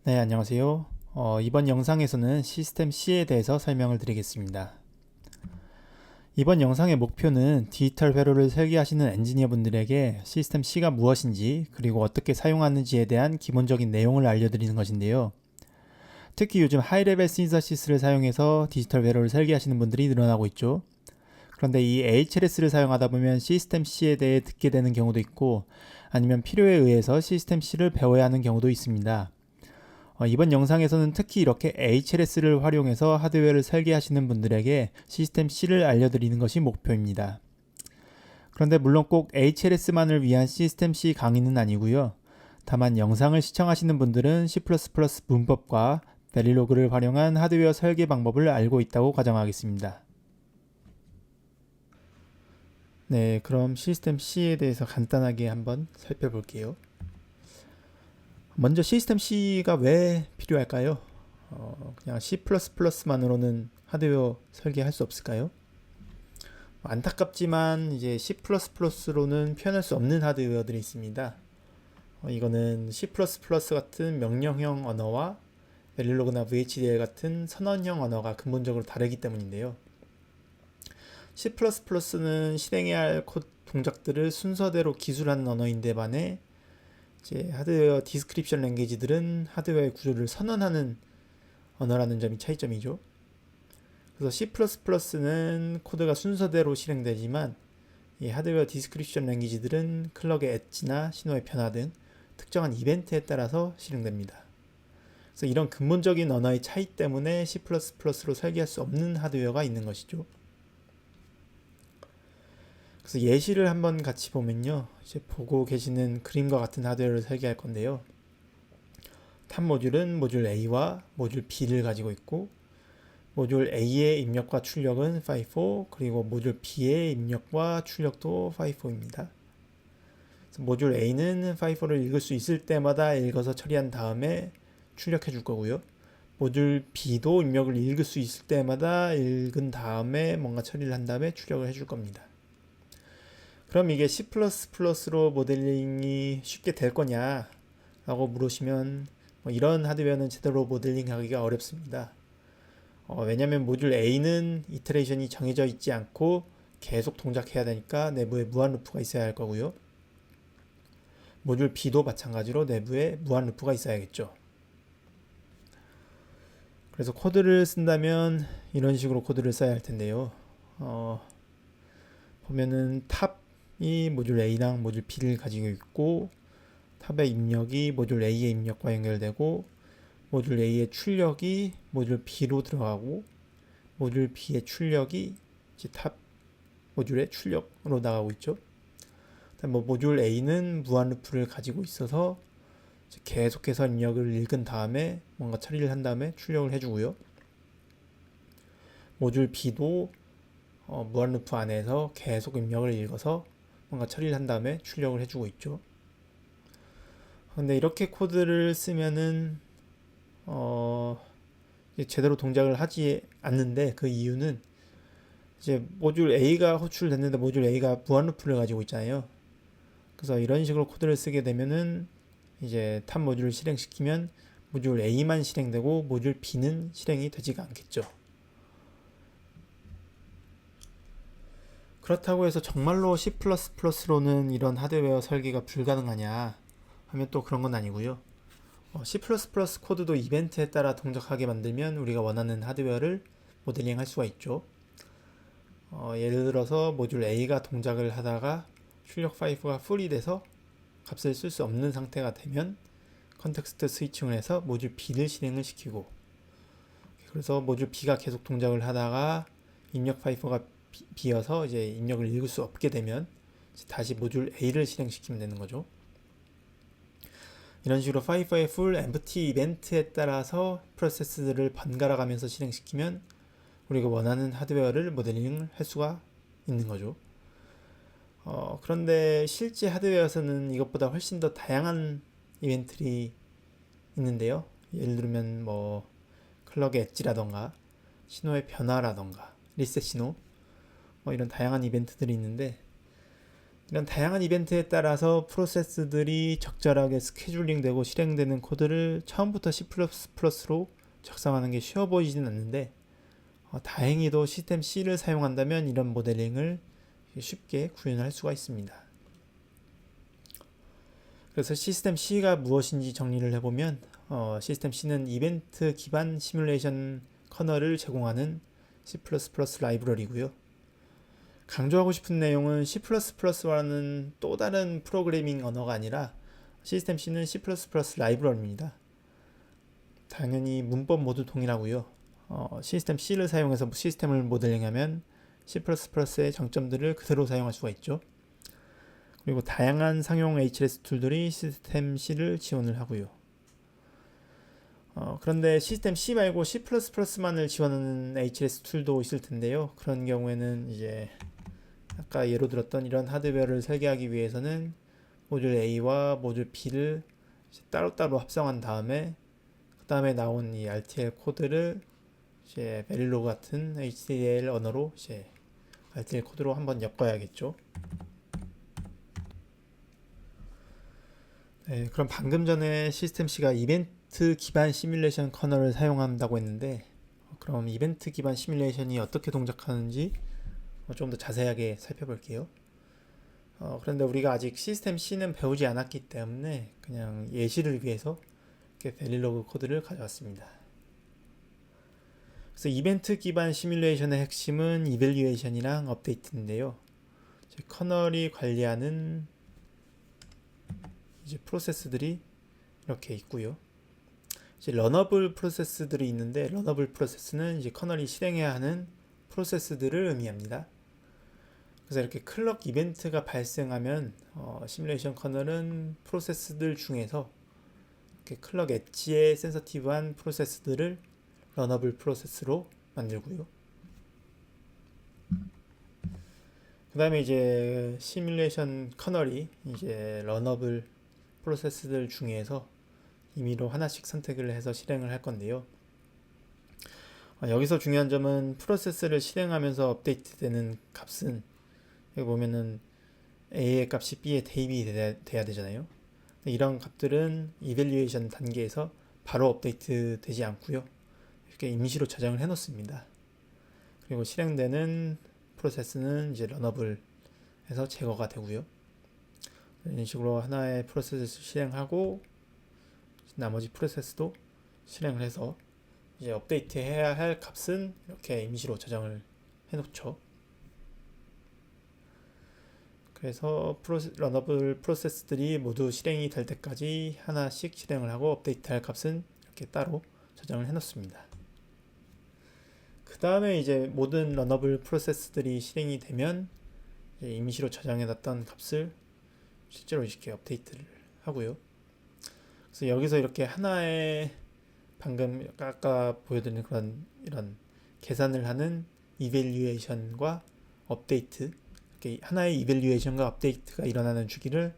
네, 안녕하세요. 이번 영상에서는 시스템 C에 대해서 설명을 드리겠습니다. 이번 영상의 목표는 디지털 회로를 설계하시는 엔지니어 분들에게 시스템 C가 무엇인지 그리고 어떻게 사용하는지에 대한 기본적인 내용을 알려드리는 것인데요. 특히 요즘 하이레벨 신서시스를 사용해서 디지털 회로를 설계하시는 분들이 늘어나고 있죠. 그런데 이 HLS를 사용하다 보면 시스템 C에 대해 듣게 되는 경우도 있고 아니면 필요에 의해서 시스템 C를 배워야 하는 경우도 있습니다. 이번 영상에서는 특히 이렇게 HLS를 활용해서 하드웨어를 설계하시는 분들에게 시스템 C를 알려드리는 것이 목표입니다. 그런데 물론 꼭 HLS만을 위한 시스템 C 강의는 아니고요. 다만 영상을 시청하시는 분들은 C++ 문법과 베릴로그를 활용한 하드웨어 설계 방법을 알고 있다고 가정하겠습니다. 네, 그럼 시스템 C에 대해서 간단하게 한번 살펴볼게요. 먼저 시스템 C가 왜 필요할까요? 그냥 C++만으로는 하드웨어 설계할 수 없을까요? 안타깝지만 이제 C++로는 표현할 수 없는 하드웨어들이 있습니다. 이거는 C++ 같은 명령형 언어와 베릴로그나 VHDL 같은 선언형 언어가 근본적으로 다르기 때문인데요. C++는 실행해야 할 코드 동작들을 순서대로 기술하는 언어인데 반해 이제 하드웨어 디스크립션 랭귀지들은 하드웨어의 구조를 선언하는 언어라는 점이 차이점이죠. 그래서 C++는 코드가 순서대로 실행되지만 이 하드웨어 디스크립션 랭귀지들은 클럭의 엣지나 신호의 변화 등 특정한 이벤트에 따라서 실행됩니다. 그래서 이런 근본적인 언어의 차이 때문에 C++로 설계할 수 없는 하드웨어가 있는 것이죠. 그래서 예시를 한번 같이 보면요. 이제 보고 계시는 그림과 같은 하드웨어를 설계할 건데요. 탑 모듈은 모듈 A와 모듈 B를 가지고 있고 모듈 A의 입력과 출력은 FIFO 그리고 모듈 B의 입력과 출력도 FIFO입니다. 모듈 A는 FIFO를 읽을 수 있을 때마다 읽어서 처리한 다음에 출력해 줄 거고요. 모듈 B도 입력을 읽을 수 있을 때마다 읽은 다음에 뭔가 처리를 한 다음에 출력을 해줄 겁니다. 그럼 이게 C++로 모델링이 쉽게 될 거냐 라고 물으시면 이런 하드웨어는 제대로 모델링하기가 어렵습니다. 왜냐하면 모듈 A는 이터레이션이 정해져 있지 않고 계속 동작해야 되니까 내부에 무한 루프가 있어야 할 거고요. 모듈 B도 마찬가지로 내부에 무한 루프가 있어야겠죠. 그래서 코드를 쓴다면 이런 식으로 코드를 써야 할 텐데요. 보면은 탑이 모듈 A랑 모듈 B를 가지고 있고 탑의 입력이 모듈 A의 입력과 연결되고 모듈 A의 출력이 모듈 B로 들어가고 모듈 B의 출력이 이제 탑 모듈의 출력으로 나가고 있죠. 모듈 A는 무한 루프를 가지고 있어서 계속해서 입력을 읽은 다음에 뭔가 처리를 한 다음에 출력을 해주고요. 모듈 B도 무한 루프 안에서 계속 입력을 읽어서 뭔가 처리를 한 다음에 출력을 해주고 있죠. 근데 이렇게 코드를 쓰면은 제대로 동작을 하지 않는데 그 이유는 이제 모듈 A가 호출됐는데 모듈 A가 무한 루프를 가지고 있잖아요. 그래서 이런 식으로 코드를 쓰게 되면은 이제 탑 모듈을 실행시키면 모듈 A만 실행되고 모듈 B는 실행이 되지가 않겠죠. 그렇다고 해서 정말로 C++로는 이런 하드웨어 설계가 불가능하냐 하면 또 그런 건 아니고요. C++ 코드도 이벤트에 따라 동작하게 만들면 우리가 원하는 하드웨어를 모델링 할 수가 있죠. 예를 들어서 모듈 A가 동작을 하다가 출력 파이프가 풀이 돼서 값을 쓸 수 없는 상태가 되면 컨텍스트 스위칭을 해서 모듈 B를 실행을 시키고 그래서 모듈 B가 계속 동작을 하다가 입력 파이프가 비어서 이제 입력을 읽을 수 없게 되면 다시 모듈 A를 실행시키면 되는 거죠. 이런 식으로 파이프의 풀 엠프티 이벤트에 따라서 프로세스를 번갈아 가면서 실행시키면 우리가 원하는 하드웨어를 모델링을 할 수가 있는 거죠. 그런데 실제 하드웨어에서는 이것보다 훨씬 더 다양한 이벤트들이 있는데요. 예를 들면 뭐 클럭의 엣지라던가 신호의 변화라던가 리셋 신호 이런 다양한 이벤트들이 있는데 이런 다양한 이벤트에 따라서 프로세스들이 적절하게 스케줄링되고 실행되는 코드를 처음부터 C++로 작성하는 게 쉬워 보이지는 않는데 다행히도 시스템 C를 사용한다면 이런 모델링을 쉽게 구현할 수가 있습니다. 그래서 시스템 C가 무엇인지 정리를 해보면 시스템 C는 이벤트 기반 시뮬레이션 커널을 제공하는 C++ 라이브러리고요. 강조하고 싶은 내용은 C++와는 또 다른 프로그래밍 언어가 아니라 시스템 C는 C++ 라이브러리입니다. 당연히 문법 모두 동일하고요. 시스템 C를 사용해서 시스템을 모델링하면 C++의 장점들을 그대로 사용할 수가 있죠. 그리고 다양한 상용 HLS 툴들이 시스템 C를 지원을 하고요. 그런데 시스템 C 말고 C++만을 지원하는 HLS 툴도 있을 텐데요. 그런 경우에는 이제 아까 예로 들었던 이런 하드웨어를 설계하기 위해서는 모듈 A와 모듈 B를 따로따로 합성한 다음에 그 다음에 나온 이 RTL 코드를 이제 베릴로그 같은 HDL 언어로 이제 RTL 코드로 한번 엮어야겠죠. 네, 그럼 방금 전에 시스템 C가 이벤트 기반 시뮬레이션 커널을 사용한다고 했는데 그럼 이벤트 기반 시뮬레이션이 어떻게 동작하는지 좀 더 자세하게 살펴볼게요. 그런데 우리가 아직 시스템 C는 배우지 않았기 때문에 그냥 예시를 위해서 이렇게 베릴로그 코드를 가져왔습니다. 그래서 이벤트 기반 시뮬레이션의 핵심은 이밸류에이션이랑 업데이트인데요. 커널이 관리하는 이제 프로세스들이 이렇게 있고요. 이제 러너블 프로세스들이 있는데 러너블 프로세스는 이제 커널이 실행해야 하는 프로세스들을 의미합니다. 그래서 이렇게 클럭 이벤트가 발생하면 시뮬레이션 커널은 프로세스들 중에서 이렇게 클럭 엣지에 센서티브한 프로세스들을 러너블 프로세스로 만들고요. 그 다음에 이제 시뮬레이션 커널이 이제 러너블 프로세스들 중에서 임의로 하나씩 선택을 해서 실행을 할 건데요. 여기서 중요한 점은 프로세스를 실행하면서 업데이트되는 값은 여기 보면은 A의 값이 B에 대입이 돼야 되잖아요. 이런 값들은 이밸류에이션 단계에서 바로 업데이트 되지 않고요. 이렇게 임시로 저장을 해 놓습니다. 그리고 실행되는 프로세스는 이제 러너블에서 제거가 되고요. 이런 식으로 하나의 프로세스를 실행하고 나머지 프로세스도 실행을 해서 이제 업데이트 해야 할 값은 이렇게 임시로 저장을 해 놓죠. 그래서 러너블 프로세스들이 모두 실행이 될 때까지 하나씩 실행을 하고 업데이트 할 값은 이렇게 따로 저장을 해 놓습니다. 그 다음에 이제 모든 러너블 프로세스들이 실행이 되면 임시로 저장해 놨던 값을 실제로 이렇게 업데이트를 하고요. 그래서 여기서 이렇게 하나의 방금 아까 보여드린 그런 이런 계산을 하는 이밸류에이션과 업데이트, 이렇게 하나의 이밸류에이션과 업데이트가 일어나는 주기를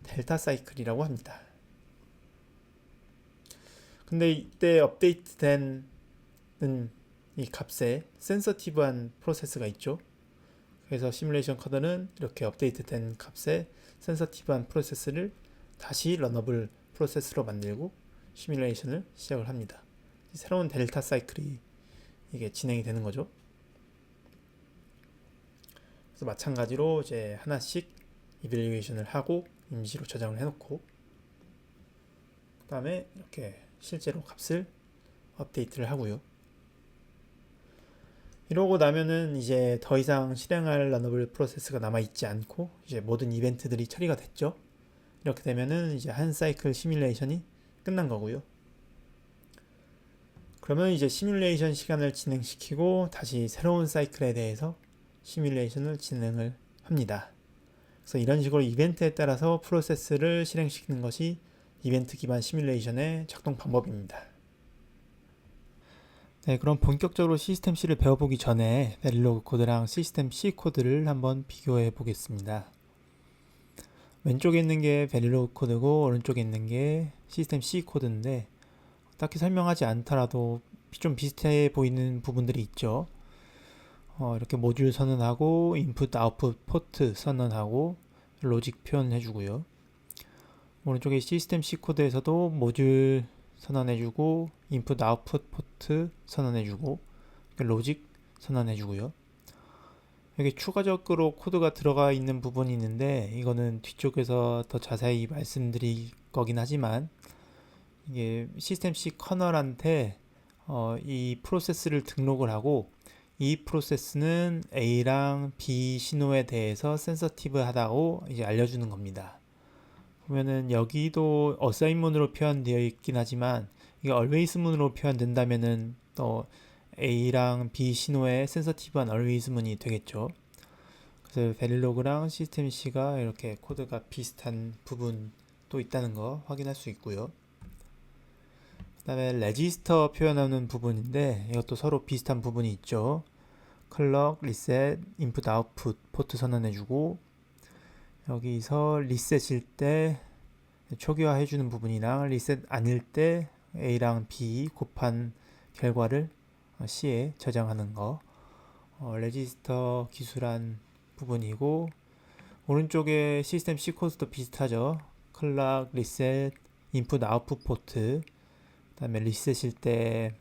델타 사이클이라고 합니다. 근데 이때 업데이트된 이 값에 센서티브한 프로세스가 있죠. 그래서 시뮬레이션 커널은 이렇게 업데이트된 값에 센서티브한 프로세스를 다시 러너블 프로세스로 만들고 시뮬레이션을 시작을 합니다. 새로운 델타 사이클이 이게 진행이 되는 거죠. 그래서 마찬가지로 이제 하나씩 이밸류에이션을 하고 임시로 저장을 해놓고 그 다음에 이렇게 실제로 값을 업데이트를 하고요. 이러고 나면은 이제 더 이상 실행할 러너블 프로세스가 남아있지 않고 이제 모든 이벤트들이 처리가 됐죠. 이렇게 되면은 이제 한 사이클 시뮬레이션이 끝난 거고요. 그러면 이제 시뮬레이션 시간을 진행시키고 다시 새로운 사이클에 대해서 시뮬레이션을 진행을 합니다. 그래서 이런 식으로 이벤트에 따라서 프로세스를 실행시키는 것이 이벤트 기반 시뮬레이션의 작동 방법입니다. 네, 그럼 본격적으로 시스템 C를 배워보기 전에 베릴로그 코드랑 시스템 C 코드를 한번 비교해 보겠습니다. 왼쪽에 있는 게 베릴로그 코드고 오른쪽에 있는 게 시스템 C 코드인데 딱히 설명하지 않더라도 좀 비슷해 보이는 부분들이 있죠. 이렇게 모듈 선언하고 인풋 아웃풋 포트 선언하고 로직 표현해주고요. 오른쪽에 시스템 C 코드에서도 모듈 선언해주고 인풋 아웃풋 포트 선언해주고 로직 선언해주고요. 여기 추가적으로 코드가 들어가 있는 부분이 있는데 이거는 뒤쪽에서 더 자세히 말씀드릴 거긴 하지만 이게 시스템 C 커널한테 이 프로세스를 등록을 하고 이 프로세스는 A랑 B 신호에 대해서 센서티브하다고 이제 알려주는 겁니다. 보면은 여기도 어사인문으로 표현되어 있긴 하지만 이게 always문으로 표현된다면은 또 A랑 B 신호에 센서티브한 always문이 되겠죠. 그래서 베릴로그랑 시스템 C가 이렇게 코드가 비슷한 부분도 있다는 거 확인할 수 있고요. 그 다음에 레지스터 표현하는 부분인데 이것도 서로 비슷한 부분이 있죠. 클럭, 리셋, 인풋, 아웃풋 포트 선언해주고 여기서 리셋일 때 초기화 해주는 부분이랑 리셋 아닐 때 A랑 B 곱한 결과를 C에 저장하는 거 레지스터 기술한 부분이고 오른쪽에 시스템 C 코드도 비슷하죠. 클락, 리셋, 인풋, 아웃풋 포트 그 다음에 리셋일 때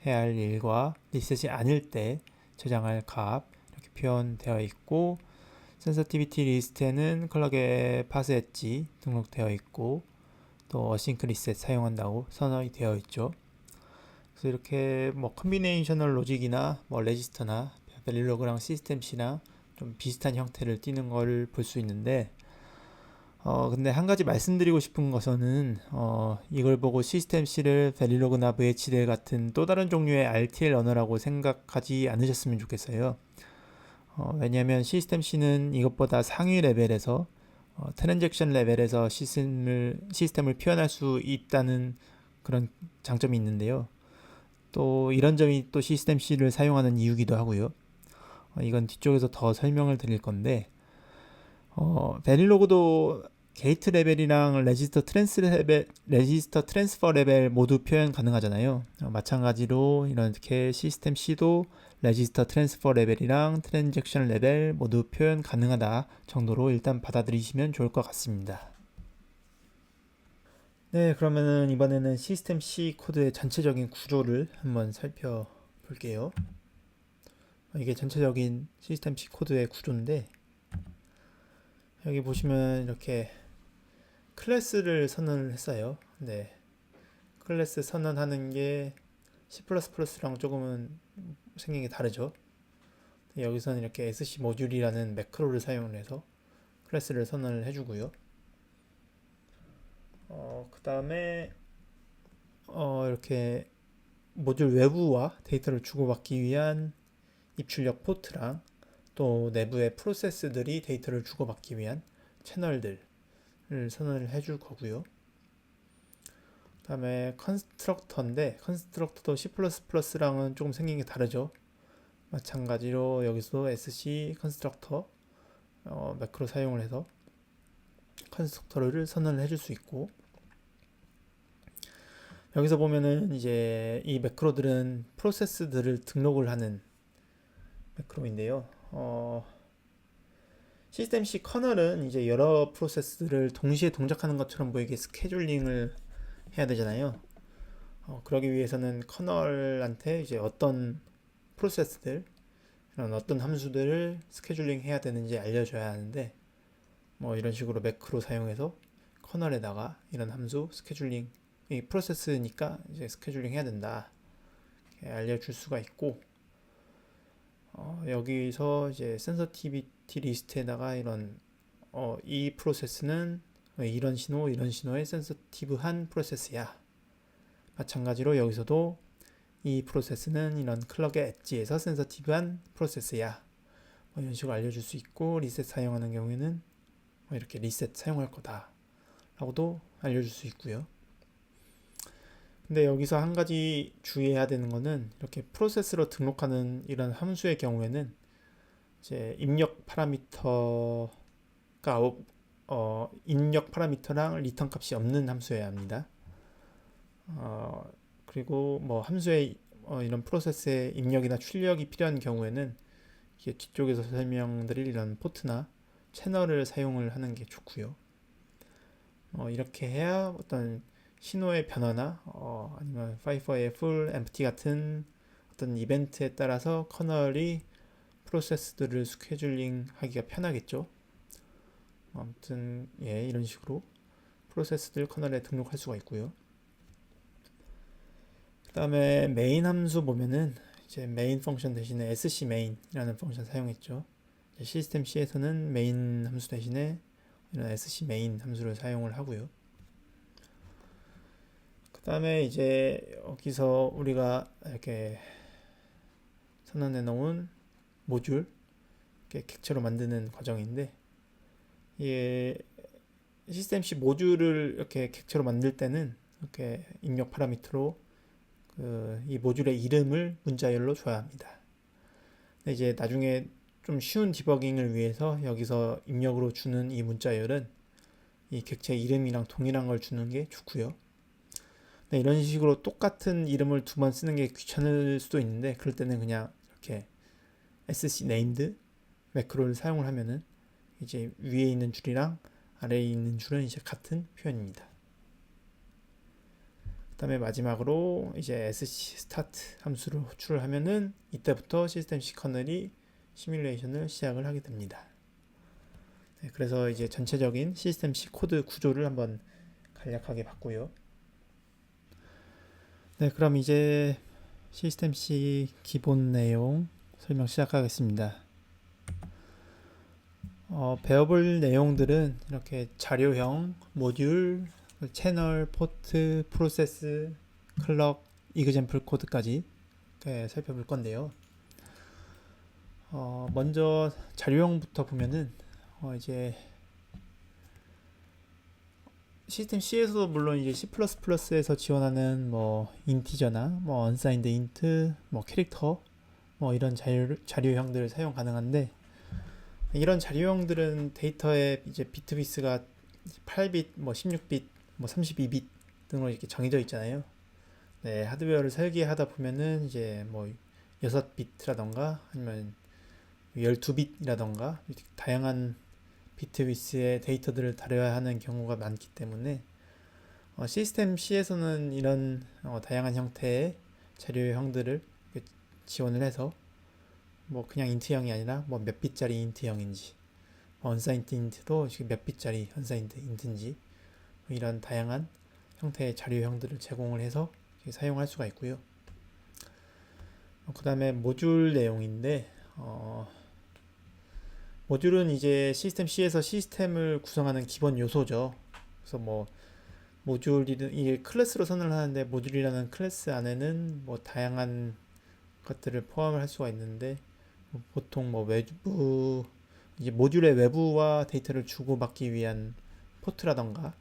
해야 할 일과 리셋이 아닐 때 저장할 값 이렇게 표현되어 있고 센서티비티 리스트에는 클럭에 파스 엣지 등록되어 있고 또 어싱크 리셋 사용한다고 선언이 되어 있죠. 그래서 이렇게 뭐 컨비네이셔널 로직이나 뭐 레지스터나 베릴로그랑 시스템 C랑 좀 비슷한 형태를 띠는 걸 볼 수 있는데 근데 한 가지 말씀드리고 싶은 것은 이걸 보고 시스템 C를 베릴로그나 VHDL 같은 또 다른 종류의 RTL 언어라고 생각하지 않으셨으면 좋겠어요. 왜냐하면 시스템 C는 이것보다 상위 레벨에서 트랜잭션 레벨에서 시스템을 표현할 수 있다는 그런 장점이 있는데요. 또 이런 점이 또 시스템 C를 사용하는 이유기도 하고요. 이건 뒤쪽에서 더 설명을 드릴 건데 베릴로그도 게이트 레벨이랑 레지스터 트랜스퍼 레벨 모두 표현 가능하잖아요. 마찬가지로 이렇게 시스템 C도 레지스터 트랜스퍼 레벨이랑 트랜잭션 레벨 모두 표현 가능하다 정도로 일단 받아들이시면 좋을 것 같습니다. 네, 그러면은 이번에는 시스템 C 코드의 전체적인 구조를 한번 살펴볼게요. 이게 전체적인 시스템 C 코드의 구조인데 여기 보시면 이렇게 클래스를 선언을 했어요. 네, 클래스 선언하는 게 C++랑 조금은 생긴 게 다르죠. 여기서는 이렇게 SC 모듈이라는 매크로를 사용을 해서 클래스를 선언을 해주고요. 그 다음에 이렇게 모듈 외부와 데이터를 주고받기 위한 입출력 포트랑 또 내부의 프로세스들이 데이터를 주고받기 위한 채널들을 선언을 해줄 거고요. 그 다음에 컨스트럭터인데 컨스트럭터도 C++랑은 조금 생긴 게 다르죠. 마찬가지로 여기서도 SC 컨스트럭터 매크로 사용을 해서 컨스트럭터를 선언을 해줄 수 있고 여기서 보면은 이제 이 매크로들은 프로세스들을 등록을 하는 매크로인데요. 시스템 C 커널은 이제 여러 프로세스들을 동시에 동작하는 것처럼 보이게 스케줄링을 해야 되잖아요. 그러기 위해서는 커널한테 이제 어떤 프로세스들, 이런 어떤 함수들을 스케줄링 해야 되는지 알려줘야 하는데, 뭐 이런 식으로 매크로 사용해서 커널에다가 이런 함수 스케줄링, 이 프로세스니까 이제 스케줄링 해야 된다 알려줄 수가 있고, 여기서 이제 센서티비티 리스트에다가 이런 이 프로세스는 이런 신호에 센서티브한 프로세스야. 마찬가지로 여기서도 이 프로세스는 이런 클럭의 엣지에서 센서티브한 프로세스야. 이런 식으로 알려줄 수 있고 리셋 사용하는 경우에는 이렇게 리셋 사용할 거다 라고도 알려줄 수 있고요. 근데 여기서 한 가지 주의해야 되는 거는 이렇게 프로세스로 등록하는 이런 함수의 경우에는 이제 입력 파라미터가 입력 파라미터랑 리턴 값이 없는 함수여야 합니다. 그리고 뭐 함수의 이런 프로세스의 입력이나 출력이 필요한 경우에는 뒤쪽에서 설명드릴 이런 포트나 채널을 사용을 하는 게 좋고요. 이렇게 해야 어떤 신호의 변화나 아니면 파이퍼의 full empty 같은 어떤 이벤트에 따라서 커널이 프로세스들을 스케줄링 하기가 편하겠죠. 아무튼 예, 이런 식으로 프로세스들 커널에 등록할 수가 있고요. 그 다음에 메인 함수 보면은 이제 메인 펑션 대신에 sc main이라는 펑션 사용했죠. 시스템 C에서는 메인 함수 대신에 이런 sc main 함수를 사용을 하고요. 그 다음에 이제 여기서 우리가 이렇게 선언해 놓은 모듈 이렇게 객체로 만드는 과정인데, 이게 시스템 C 모듈을 이렇게 객체로 만들 때는 이렇게 입력 파라미터로 이 모듈의 이름을 문자열로 줘야 합니다. 근데 이제 나중에 좀 쉬운 디버깅을 위해서 여기서 입력으로 주는 이 문자열은 이 객체 이름이랑 동일한 걸 주는 게 좋고요. 네, 이런 식으로 똑같은 이름을 두 번 쓰는 게 귀찮을 수도 있는데, 그럴 때는 그냥 이렇게 sc named 매크로를 사용을 하면은 이제 위에 있는 줄이랑 아래에 있는 줄은 이제 같은 표현입니다. 그 다음에 마지막으로 이제 sc start 함수를 호출을 하면은 이때부터 시스템 C 커널이 시뮬레이션을 시작을 하게 됩니다. 네, 그래서 이제 전체적인 시스템 C 코드 구조를 한번 간략하게 봤고요. 네, 그럼 이제 시스템 C 기본 내용 설명 시작하겠습니다. 배워볼 내용들은 이렇게 자료형, 모듈, 채널, 포트, 프로세스, 클럭, 이그젬플 코드까지 살펴볼 건데요. 먼저 자료형부터 보면은 이제 시스템 C에서도 물론 이제 C++에서 지원하는 뭐 인티저나 뭐 unsigned int, 뭐 캐릭터 뭐 이런 자료형들을 사용 가능한데, 이런 자료형들은 데이터의 이제 비트 비스가 8빗, 뭐 16빗, 뭐 32빗 등으로 이렇게 정해져 있잖아요. 네, 하드웨어를 설계하다 보면은 이제 뭐 6비트라던가 아니면 12빛이라던가 다양한 비트 위스의 데이터들을 다뤄야 하는 경우가 많기 때문에 시스템 C에서는 이런 다양한 형태의 자료형들을 지원을 해서 뭐 그냥 인트형이 아니라 뭐 몇 빛짜리 인트형인지 unsigned int도 몇 빛짜리 unsigned int인지 이런 다양한 형태의 자료형들을 제공을 해서 사용할 수가 있고요. 그 다음에 모듈 내용인데, 모듈은 이제 시스템 C에서 시스템을 구성하는 기본 요소죠. 그래서 뭐 모듈이든 이게 클래스로 선언을 하는데, 모듈이라는 클래스 안에는 뭐 다양한 것들을 포함을 할 수가 있는데, 보통 뭐 외부 이제 모듈의 외부와 데이터를 주고받기 위한 포트라던가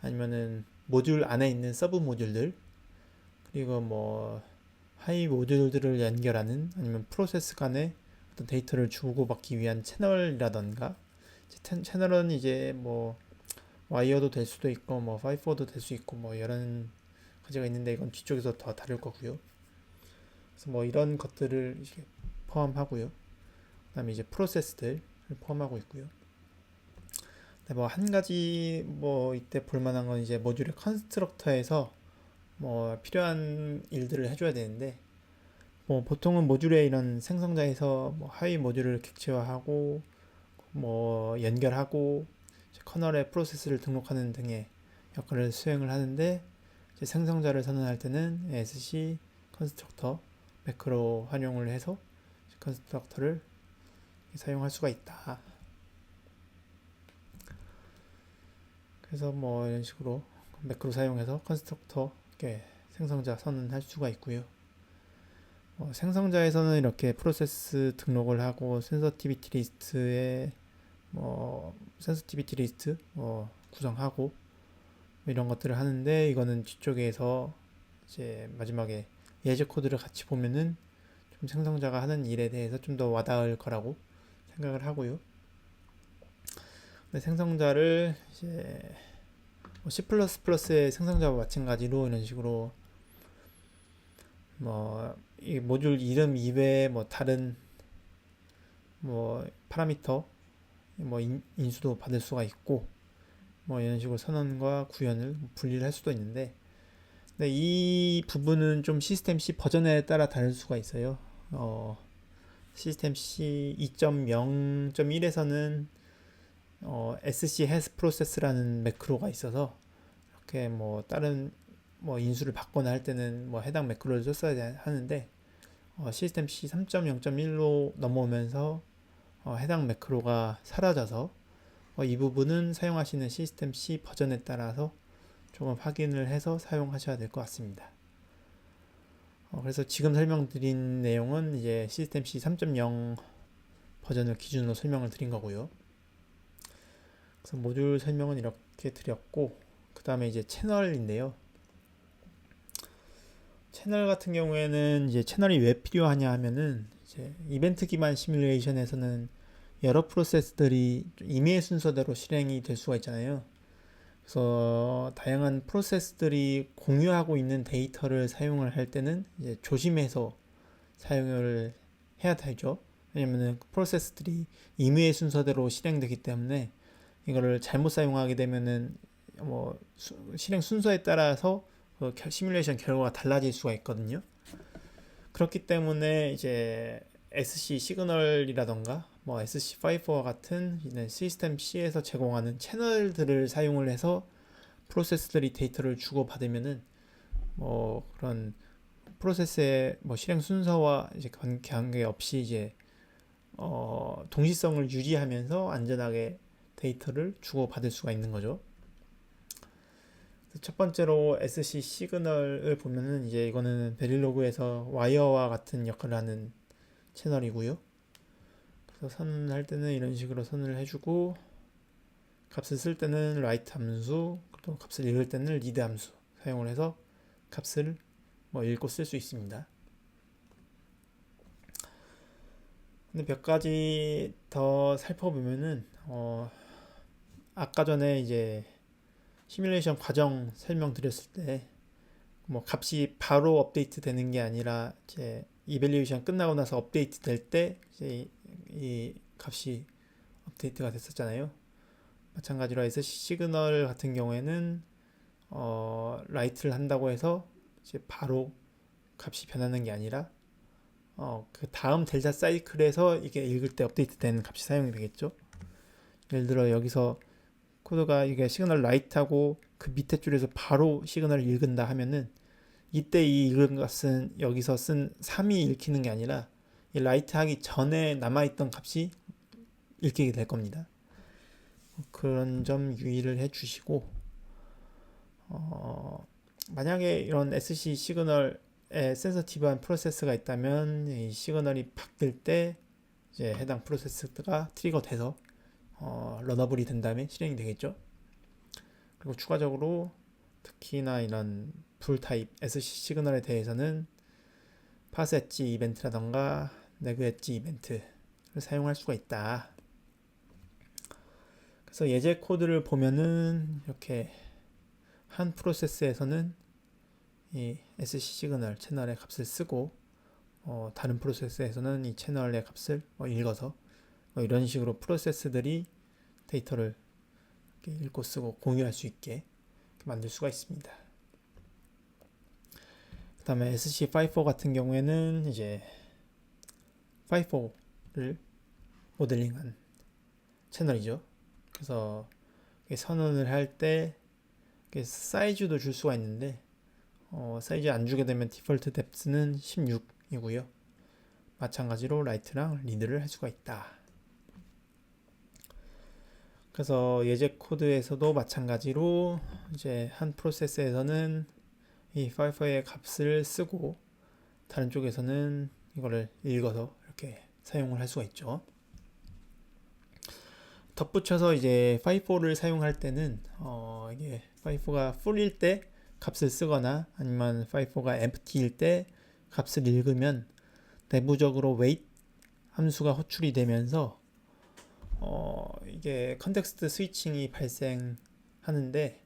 아니면은 모듈 안에 있는 서브 모듈들, 그리고 뭐 하이 모듈들을 연결하는 아니면 프로세스 간의 어떤 데이터를 주고받기 위한 채널이라던가, 채널은 이제 뭐 와이어도 될 수도 있고 뭐 파이퍼도 될 수 있고 뭐 여러 가지가 있는데, 이건 뒤쪽에서 더 다룰 거고요. 그래서 뭐 이런 것들을 이제 포함하고요. 그다음에 이제 프로세스들을 포함하고 있고요. 뭐 한 가지 뭐 이때 볼만한 건 이제 모듈의 컨스트럭터에서 뭐 필요한 일들을 해줘야 되는데, 뭐 보통은 모듈의 이런 생성자에서 뭐 하위 모듈을 객체화하고 뭐 연결하고 커널의 프로세스를 등록하는 등의 역할을 수행을 하는데, 생성자를 선언할 때는 sc 컨스트럭터 매크로 활용을 해서 컨스트럭터를 사용할 수가 있다. 그래서 뭐 이런 식으로 매크로 사용해서 컨스트럭터 생성자 선언할 수가 있고요. 생성자에서는 이렇게 프로세스 등록을 하고 센서티비티 리스트에 센서티비티 리스트 구성하고 이런 것들을 하는데, 이거는 뒤쪽에서 이제 마지막에 예제 코드를 같이 보면은 좀 생성자가 하는 일에 대해서 좀 더 와닿을 거라고 생각을 하고요. 근데 생성자를 이제 C++의 생성자와 마찬가지로 이런 식으로 이 모듈 이름 이외에 다른 파라미터 뭐 인수도 받을 수가 있고 뭐 이런 식으로 선언과 구현을 분리를 할 수도 있는데, 근데 이 부분은 좀 시스템 C 버전에 따라 다를 수가 있어요. 시스템 C 2.0.1에서는 SC has process라는 매크로가 있어서 이렇게 뭐 다른 뭐 인수를 받거나 할 때는 뭐 해당 매크로를 썼어야 하는데, 시스템 C 3.0.1로 넘어오면서 해당 매크로가 사라져서 이 부분은 사용하시는 시스템 C 버전에 따라서 조금 확인을 해서 사용하셔야 될 것 같습니다. 그래서 지금 설명드린 내용은 이제 시스템 C 3.0 버전을 기준으로 설명을 드린 거고요. 그래서 모듈 설명은 이렇게 드렸고, 그 다음에 이제 채널인데요. 채널 같은 경우에는 이제 채널이 왜 필요하냐 하면은, 이제 이벤트 기반 시뮬레이션에서는 여러 프로세스들이 임의 순서대로 실행이 될 수가 있잖아요. 그래서 다양한 프로세스들이 공유하고 있는 데이터를 사용을 할 때는 이제 조심해서 사용을 해야 되죠. 왜냐면은 프로세스들이 임의의 순서대로 실행되기 때문에 이거를 잘못 사용하게 되면은 뭐 실행 순서에 따라서 그 시뮬레이션 결과가 달라질 수가 있거든요. 그렇기 때문에 이제 SC 시그널이라던가 뭐 SC5와 같은 시스템 C에서 제공하는 채널들을 사용을 해서 프로세스들이 데이터를 주고받으면은 뭐 그런 프로세스의 뭐 실행 순서와 이제 관계없이 이제 동시성을 유지하면서 안전하게 데이터를 주고받을 수가 있는 거죠. 첫 번째로 SC 시그널을 보면은 이제 이거는 베릴로그에서 와이어와 같은 역할을 하는 채널이고요. 그래서 선할 때는 이런 식으로 선을 해주고, 값을 쓸 때는 write 함수, 또 값을 읽을 때는 read 함수 사용을 해서 값을 뭐 읽고 쓸 수 있습니다. 근데 몇 가지 더 살펴보면은 아까 전에 이제 시뮬레이션 과정 설명드렸을 때 뭐 값이 바로 업데이트 되는 게 아니라 이제 이밸류에이션 끝나고 나서 업데이트 될 때 이제 이 값이 업데이트가 됐었잖아요. 마찬가지로 SC 시그널 같은 경우에는 라이트를 한다고 해서 이제 바로 값이 변하는 게 아니라 그 다음 델타 사이클에서 이게 읽을 때 업데이트 되는 값이 사용이 되겠죠. 예를 들어 여기서 코드가 이게 시그널 라이트하고 그 밑에 줄에서 바로 시그널을 읽은다 하면은 이때 이 읽은 값은 여기서 쓴 3이 읽히는 게 아니라 이 라이트 하기 전에 남아있던 값이 읽히게 될 겁니다. 그런 점 유의를 해 주시고, 만약에 이런 SC 시그널에 센서티브한 프로세스가 있다면 이 시그널이 바뀔 때 이제 해당 프로세스가 트리거 돼서 러너블이 된 다음에 실행이 되겠죠. 그리고 추가적으로 특히나 이런 불 타입 SC 시그널에 대해서는 파스 엣지 이벤트라던가 네그 엣지 이벤트를 사용할 수가 있다. 그래서 예제 코드를 보면은 이렇게 한 프로세스에서는 이 SC 시그널 채널의 값을 쓰고 다른 프로세스에서는 이 채널의 값을 읽어서 이런 식으로 프로세스들이 데이터를 읽고 쓰고 공유할 수 있게 만들 수가 있습니다. 그 다음에 SC5 같은 경우에는 이제 5를 모델링한 채널이죠. 그래서 선언을 할 때 사이즈도 줄 수가 있는데 사이즈 안 주게 되면 디폴트 뎁스는 16이고요. 마찬가지로 라이트랑 리드를 할 수가 있다. 그래서 예제 코드에서도 마찬가지로 이제 한 프로세스에서는 이 파이퍼의 값을 쓰고 다른 쪽에서는 이거를 읽어서 이렇게 사용을 할 수가 있죠. 덧붙여서 이제 파이포를 사용할 때는 이게 파이포가 full일 때 값을 쓰거나 아니면 파이포가 empty일 때 값을 읽으면 내부적으로 wait 함수가 호출이 되면서 이게 컨텍스트 스위칭이 발생하는데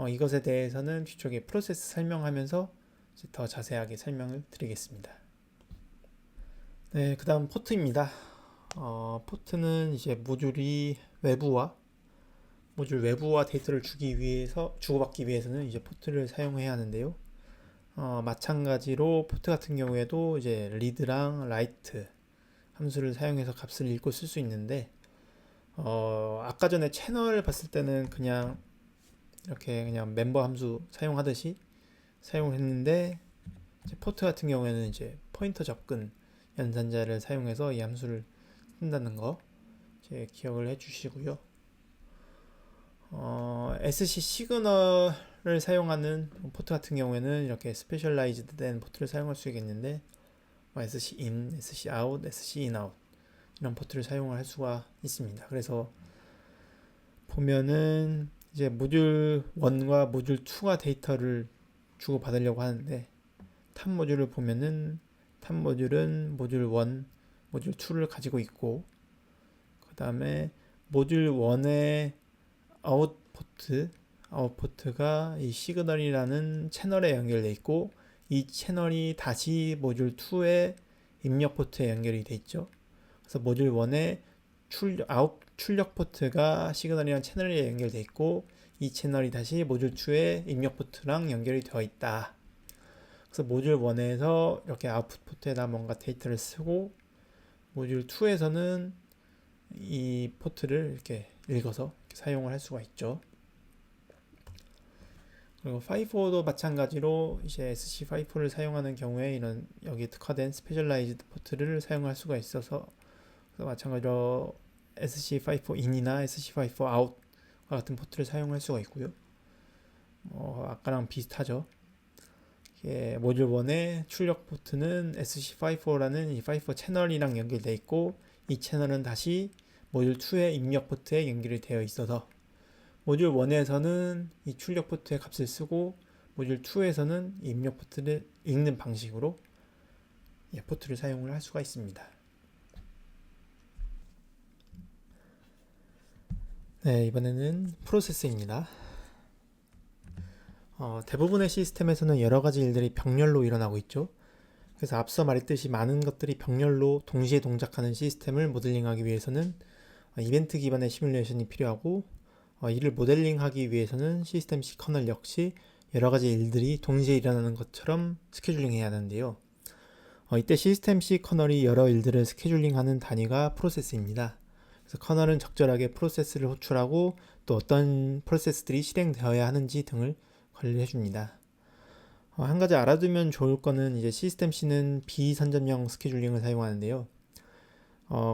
이것에 대해서는 뒤쪽에 프로세스 설명하면서 더 자세하게 설명을 드리겠습니다. 네, 그 다음 포트입니다. 포트는 이제 모듈 외부와 데이터를 주고받기 위해서는 이제 포트를 사용해야 하는데요. 마찬가지로 포트 같은 경우에도 이제 리드랑 라이트 함수를 사용해서 값을 읽고 쓸 수 있는데, 아까 전에 채널 봤을 때는 그냥 이렇게 그냥 멤버 함수 사용하듯이 사용했는데, 이제 포트 같은 경우에는 이제 포인터 접근 연산자를 사용해서 이 함수를 쓴다는 거 이제 기억을 해 주시고요. SC 시그널을 사용하는 포트 같은 경우에는 이렇게 스페셜라이즈드 된 포트를 사용할 수 있겠는데, SC in, SC out, SC in out 이런 포트를 사용할 수가 있습니다. 그래서 보면은 이제 모듈 1과 모듈 2가 데이터를 주고 받으려고 하는데, 탑 모듈을 보면은 탑 모듈은 모듈 1, 모듈 2를 가지고 있고, 그 다음에 모듈 1의 아웃포트가 이 시그널이라는 채널에 연결돼 있고, 이 채널이 다시 모듈 2의 입력 포트에 연결이 돼 있죠. 그래서 모듈 1의 출력 포트가 시그널이라는 채널에 연결돼 있고, 이 채널이 다시 모듈 2의 입력 포트랑 연결이 되어 있다. 그래서 모듈 1에서 이렇게 아웃풋 포트에다 뭔가 데이터를 쓰고, 모듈 2에서는 이 포트를 이렇게 읽어서 이렇게 사용을 할 수가 있죠. 그리고 5.4도 마찬가지로 이제 SC5를 사용하는 경우에 이런 여기 특화된 스페셜라이즈드 포트를 사용할 수가 있어서, 마찬가지로 SC5 in이나 SC5 out과 같은 포트를 사용할 수가 있고요. 아까랑 비슷하죠. 모듈 1의 출력 포트는 SC54라는 이 54 채널이랑 연결되어 있고, 이 채널은 다시 모듈 2의 입력 포트에 연결이 되어 있어서 모듈 1에서는 이 출력 포트의 값을 쓰고, 모듈 2에서는 입력 포트를 읽는 방식으로 포트를 사용을 할 수가 있습니다. 네, 이번에는 프로세스입니다. 대부분의 시스템에서는 여러 가지 일들이 병렬로 일어나고 있죠. 그래서 앞서 말했듯이 많은 것들이 병렬로 동시에 동작하는 시스템을 모델링하기 위해서는 이벤트 기반의 시뮬레이션이 필요하고, 이를 모델링하기 위해서는 시스템 C 커널 역시 여러 가지 일들이 동시에 일어나는 것처럼 스케줄링해야 하는데요. 이때 시스템 C 커널이 여러 일들을 스케줄링하는 단위가 프로세스입니다. 그래서 커널은 적절하게 프로세스를 호출하고 또 어떤 프로세스들이 실행되어야 하는지 등을 관리해 줍니다. 한 가지 알아두면 좋을 거는 이제 시스템 C는 비선점형 스케줄링을 사용하는데요.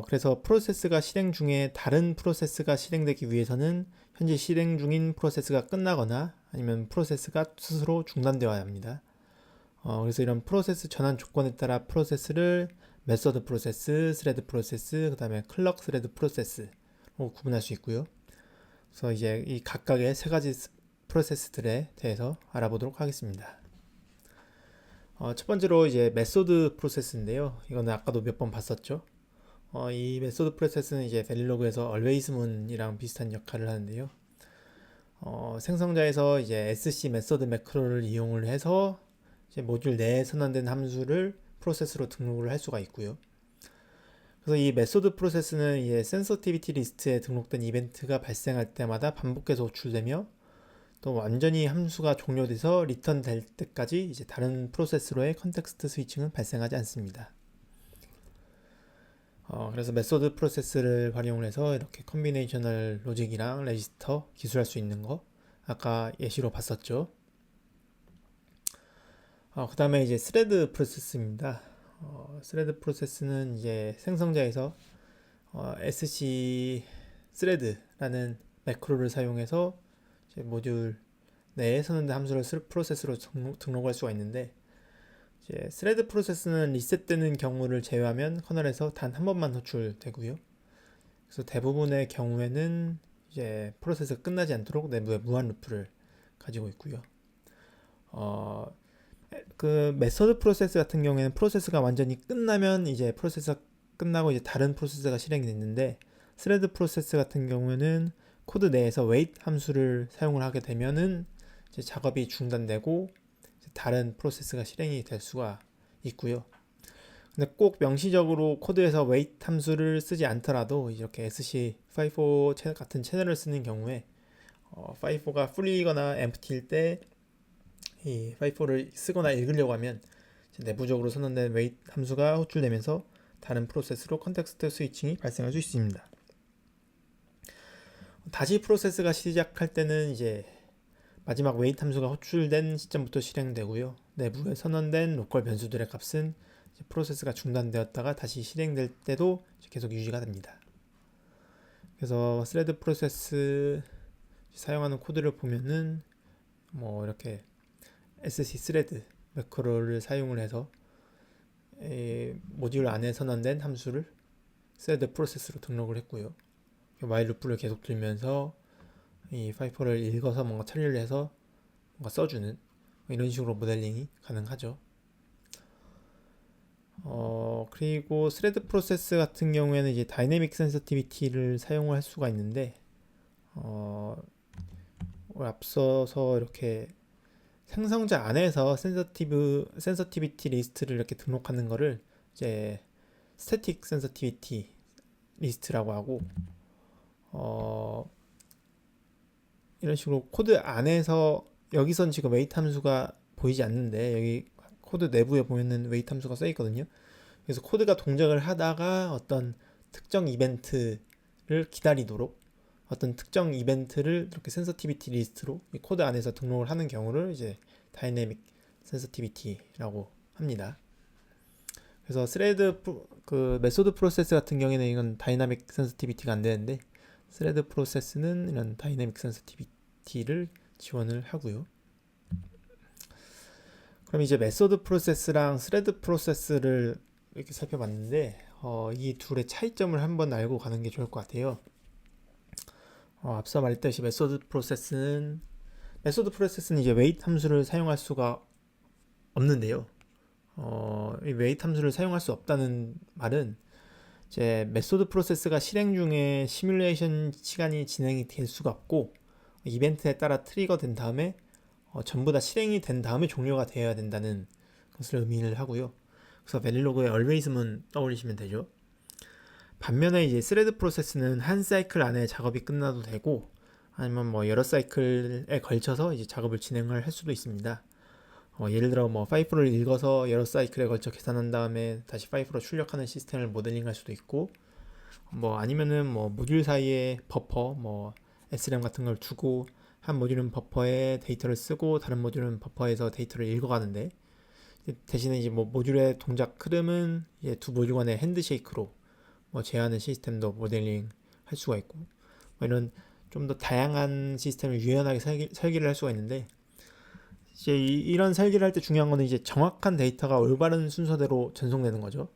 그래서 프로세스가 실행 중에 다른 프로세스가 실행되기 위해서는 현재 실행 중인 프로세스가 끝나거나 아니면 프로세스가 스스로 중단되어야 합니다. 그래서 이런 프로세스 전환 조건에 따라 프로세스를 메서드 프로세스, 스레드 프로세스, 그 다음에 클럭 스레드 프로세스로 구분할 수 있고요. 그래서 이제 이 각각의 세 가지 프로세스들에 대해서 알아보도록 하겠습니다. 첫 번째로 이제 메소드 프로세스인데요. 이거는 아까도 몇 번 봤었죠. 이 메소드 프로세스는 이제 벨릴로그에서 always문이랑 비슷한 역할을 하는데요. 생성자에서 이제 sc 메소드 매크로를 이용을 해서 이제 모듈 내에 선언된 함수를 프로세스로 등록을 할 수가 있고요. 그래서 이 메소드 프로세스는 이제 센서티비티 리스트에 등록된 이벤트가 발생할 때마다 반복해서 호출되며, 또 완전히 함수가 종료돼서 리턴 될 때까지 이제 다른 프로세스로의 컨텍스트 스위칭은 발생하지 않습니다. 그래서 메소드 프로세스를 활용을 해서 이렇게 컨비네이셔널 로직이랑 레지스터 기술할 수 있는 거 아까 예시로 봤었죠. 그 다음에 이제 스레드 프로세스입니다. 스레드 프로세스는 이제 생성자에서 sc 스레드라는 매크로를 사용해서 이제 모듈 내에 선언된 함수를 프로세스로 등록할 수가 있는데, 이제 스레드 프로세스는 리셋되는 경우를 제외하면 커널에서 단 한 번만 호출되고요. 그래서 대부분의 경우에는 이제 프로세스가 끝나지 않도록 내부에 무한 루프를 가지고 있고요. 그 메서드 프로세스 같은 경우에는 프로세스가 완전히 끝나면 이제 프로세스가 끝나고 이제 다른 프로세스가 실행이 됐는데, 스레드 프로세스 같은 경우에는 코드 내에서 wait 함수를 사용을 하게 되면은 이제 작업이 중단되고 이제 다른 프로세스가 실행이 될 수가 있고요. 근데 꼭 명시적으로 코드에서 wait 함수를 쓰지 않더라도 이렇게 sc54 같은 채널을 쓰는 경우에 54가 full이거나 empty일 때 이 54를 쓰거나 읽으려고 하면 내부적으로 선언된 wait 함수가 호출되면서 다른 프로세스로 컨텍스트 스위칭이 발생할 수 있습니다. 다시 프로세스가 시작할 때는 이제 마지막 wait 함수가 호출된 시점부터 실행되고요. 내부에 선언된 로컬 변수들의 값은 프로세스가 중단되었다가 다시 실행될 때도 계속 유지가 됩니다. 그래서 스레드 프로세스 사용하는 코드를 보면은 뭐 이렇게 sc thread 매크로를 사용을 해서 모듈 안에 선언된 함수를 thread 프로세스로 등록을 했고요. while 루프를 계속 들면서 이 파이퍼를 읽어서 뭔가 처리를 해서 뭔가 써주는 이런 식으로 모델링이 가능하죠. 그리고 스레드 프로세스 같은 경우에는 이제 다이내믹 센서티비티를 사용할 수가 있는데 앞서서 이렇게 생성자 안에서 센서티비티 리스트를 이렇게 등록하는 거를 이제 스태틱 센서티비티 리스트라고 하고 이런 식으로 코드 안에서 여기선 지금 웨이트 함수가 보이지 않는데 여기 코드 내부에 보면은 웨이트 함수가 써 있거든요. 그래서 코드가 동작을 하다가 어떤 특정 이벤트를 기다리도록 어떤 특정 이벤트를 이렇게 센서티비티 리스트로 이 코드 안에서 등록을 하는 경우를 이제 다이내믹 센서티비티라고 합니다. 그래서 스레드 그 메소드 프로세스 같은 경우에는 이건 다이나믹 센서티비티가 안 되는데 스레드 프로세스는 이런 다이내믹 센서티비티를 지원을 하고요. 그럼 이제 메소드 프로세스랑 스레드 프로세스를 이렇게 살펴봤는데 이 둘의 차이점을 한번 알고 가는 게 좋을 것 같아요. 앞서 말했듯이 메소드 프로세스는 이제 wait 함수를 사용할 수가 없는데요. 이 wait 함수를 사용할 수 없다는 말은 이제 메소드 프로세스가 실행 중에 시뮬레이션 시간이 진행이 될 수가 없고 이벤트에 따라 트리거 된 다음에 전부 다 실행이 된 다음에 종료가 되어야 된다는 것을 의미를 하고요. 그래서 벨릴로그의 always만 떠올리시면 되죠. 반면에 이제 스레드 프로세스는 한 사이클 안에 작업이 끝나도 되고 아니면 뭐 여러 사이클에 걸쳐서 이제 작업을 진행을 할 수도 있습니다. 예를 들어 뭐 파이프를 읽어서 여러 사이클에 걸쳐 계산한 다음에 다시 파이프로 출력하는 시스템을 모델링할 수도 있고 뭐 아니면은 뭐 모듈 사이에 버퍼 뭐 SRAM 같은 걸 두고 한 모듈은 버퍼에 데이터를 쓰고 다른 모듈은 버퍼에서 데이터를 읽어가는데 대신에 이제 뭐 모듈의 동작 흐름은 이제 두 모듈 간의 핸드쉐이크로 뭐 제어하는 시스템도 모델링 할 수가 있고 뭐 이런 좀 더 다양한 시스템을 유연하게 설계를 할 수가 있는데 이제 이런 설계를 할 때 중요한 거는 이제 정확한 데이터가 올바른 순서대로 전송되는 거죠.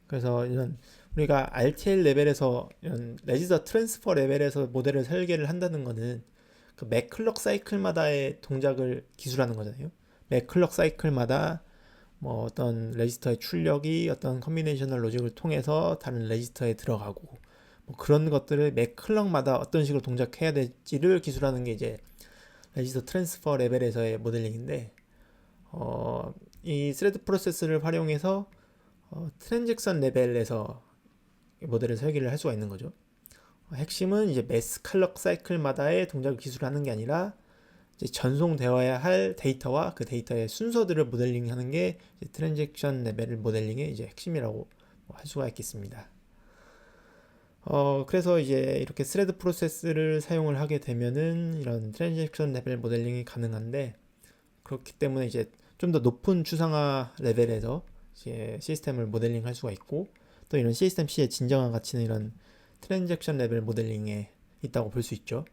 그래서 이런 우리가 RTL 레벨에서 이런 레지스터 트랜스퍼 레벨에서 모델을 설계를 한다는 거는 그 매 클럭 사이클마다의 동작을 기술하는 거잖아요. 매 클럭 사이클마다 뭐 어떤 레지스터의 출력이 어떤 컨비네이셔널 로직을 통해서 다른 레지스터에 들어가고 뭐 그런 것들을 매 클럭마다 어떤 식으로 동작해야 될지를 기술하는 게 이제 레지스터 트랜스퍼 레벨에서의 모델링인데 이 스레드 프로세스를 활용해서 트랜잭션 레벨에서 모델을 설계를 할 수가 있는 거죠. 핵심은 이제 매스 클럭 사이클마다의 동작을 기술하는 게 아니라 이제 전송되어야 할 데이터와 그 데이터의 순서들을 모델링하는 게 트랜잭션 레벨 모델링의 이제 핵심이라고 할 수가 있겠습니다. 그래서 이제 이렇게 스레드 프로세스를 사용을 하게 되면은 이런 트랜잭션 레벨 모델링이 가능한데 그렇기 때문에 이제 좀 더 높은 추상화 레벨에서 이제 시스템을 모델링 할 수가 있고 또 이런 시스템 C의 진정한 가치는 이런 트랜잭션 레벨 모델링에 있다고 볼 수 있죠.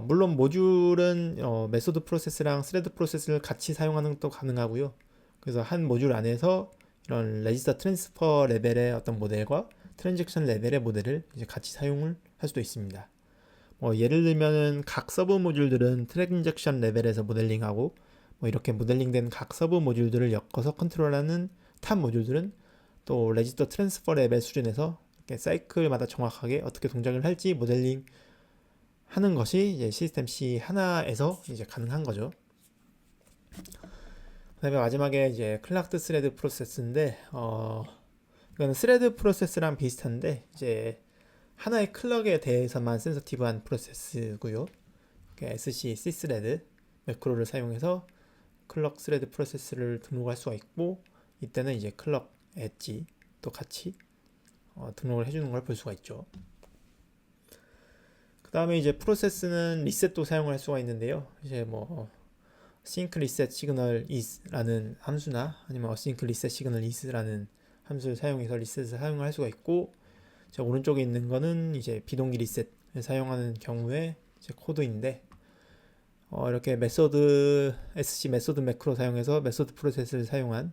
물론 모듈은 메소드 프로세스랑 스레드 프로세스를 같이 사용하는 것도 가능하고요. 그래서 한 모듈 안에서 이런 레지스터 트랜스퍼 레벨의 어떤 모델과 트랜잭션 레벨의 모델을 이제 같이 사용을 할 수도 있습니다. 예를 들면은 각 서브 모듈들은 트랜잭션 레벨에서 모델링하고 이렇게 모델링된 각 서브 모듈들을 엮어서 컨트롤하는 탑 모듈들은 또 레지스터 트랜스퍼 레벨 수준에서 이렇게 사이클마다 정확하게 어떻게 동작을 할지 모델링 하는 것이 이제 시스템 C 하나에서 이제 가능한 거죠. 그다음에 마지막에 이제 클락드 스레드 프로세스인데 이거는 스레드 프로세스랑 비슷한데 이제 하나의 클럭에 대해서만 센서티브한 프로세스고요. SC C스레드 매크로를 사용해서 클럭 스레드 프로세스를 등록할 수가 있고, 이때는 이제 클럭 엣지 또 같이 등록을 해주는 걸 볼 수가 있죠. 그 다음에 이제 프로세스는 리셋도 사용을 할 수가 있는데요. 이제 뭐 sync reset signal is라는 함수나 아니면 async reset signal is라는 함수를 사용해서 리셋을 사용할 수가 있고, 자, 오른쪽에 있는 거는 이제 비동기 리셋을 사용하는 경우에 이제 코드인데 이렇게 메소드 SC 메소드 매크로 사용해서 메소드 프로세스를 사용한